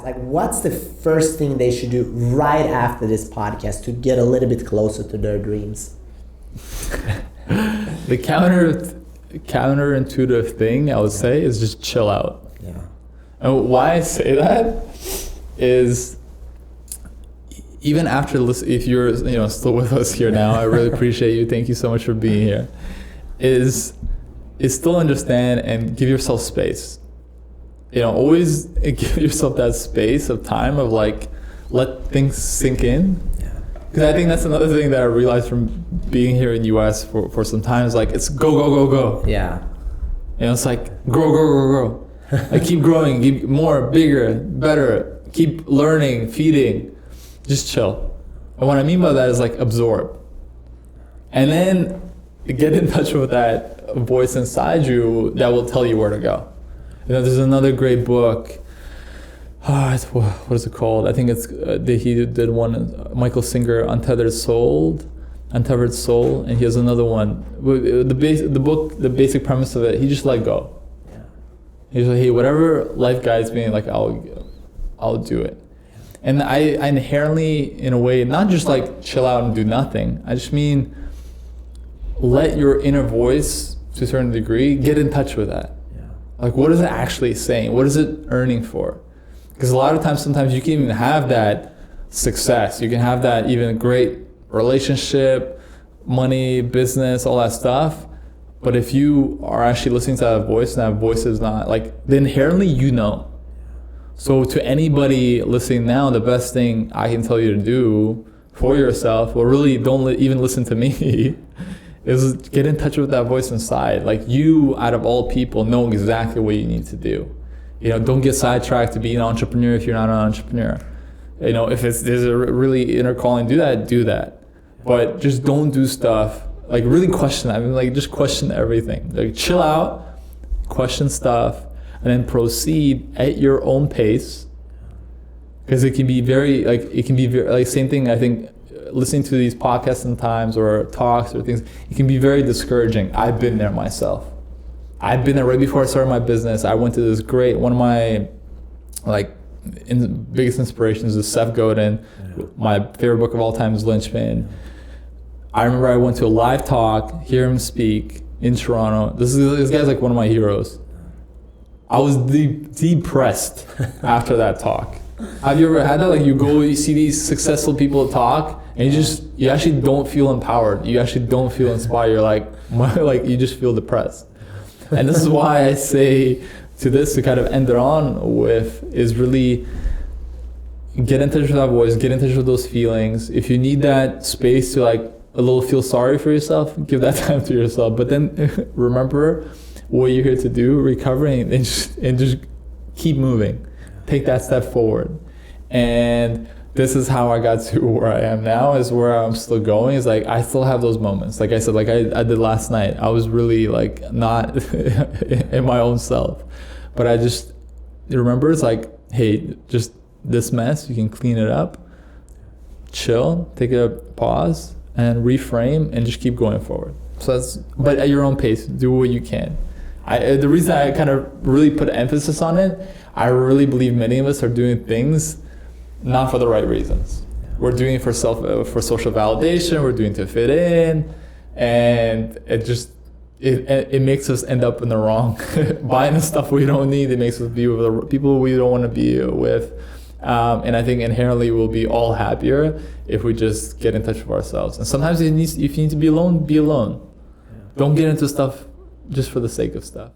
Like, what's the first thing they should do right after this podcast to get a little bit closer to their dreams? The counterintuitive thing I would say is just chill out. Yeah. And why I say that is, even after if you're still with us here now, I really appreciate you. Thank you so much for being here. Is still understand and give yourself space. Always give yourself that space of time of like, let things sink in. Because I think that's another thing that I realized from being here in the US for some time is like, it's go, go, go, go. Yeah. It's like, grow, grow, grow, grow. Like keep growing, keep more, bigger, better, keep learning, feeding, just chill. And what I mean by that is like absorb. And then get in touch with that voice inside you that will tell you where to go. There's another great book. What is it called? I think it's he did one. Michael Singer, Untethered Soul, and he has another one. The basic premise of it, he just let go. Yeah. He's like, hey, whatever life guides me, like I'll do it. And I inherently, in a way, not just like chill out and do nothing. I just mean let your inner voice, to a certain degree, get in touch with that. Like, what is it actually saying? What is it earning for? Because a lot of times, sometimes you can even have that success. You can have that even great relationship, money, business, all that stuff. But if you are actually listening to that voice, and that voice is not, like, then inherently you know. So to anybody listening now, the best thing I can tell you to do for yourself, or really don't even listen to me, is get in touch with that voice inside. Like, you, out of all people, know exactly what you need to do. Don't get sidetracked to be an entrepreneur if you're not an entrepreneur. If there's a really inner calling, do that. But just don't do stuff, like really question that. I mean, like just question everything. Like chill out, question stuff, and then proceed at your own pace. Because it can be very, same thing, I think, listening to these podcasts sometimes or talks or things, it can be very discouraging. I've been there myself. I've been there right before I started my business. I went to this one of my biggest inspirations is Seth Godin. Yeah. My favorite book of all time is Lynchpin. I remember I went to a live talk, hear him speak in Toronto. This guy's like one of my heroes. I was depressed after that talk. Have you ever had that? Like you see these successful people talk, and you actually don't feel empowered. You actually don't feel inspired. You're like you just feel depressed. And this is why I say to kind of end it on with is really get in touch with that voice, get in touch with those feelings. If you need that space to like a little feel sorry for yourself, give that time to yourself. But then remember what you're here to do, recovering, and just keep moving. Take that step forward. And this is how I got to where I am now, is where I'm still going. Is like I still have those moments. Like I said, like I did last night. I was really like not in my own self. But I just remember it's like, hey, just this mess, you can clean it up, chill, take a pause, and reframe, and just keep going forward. So but at your own pace, do what you can. The reason I kind of really put emphasis on it, I really believe many of us are doing things not for the right reasons. We're doing it for social validation. We're doing it to fit in, and it makes us end up in the wrong, buying the stuff we don't need. It makes us be with the people we don't want to be with, and I think inherently we'll be all happier if we just get in touch with ourselves. And sometimes if you need to be alone, be alone. Yeah. Don't get into stuff just for the sake of stuff.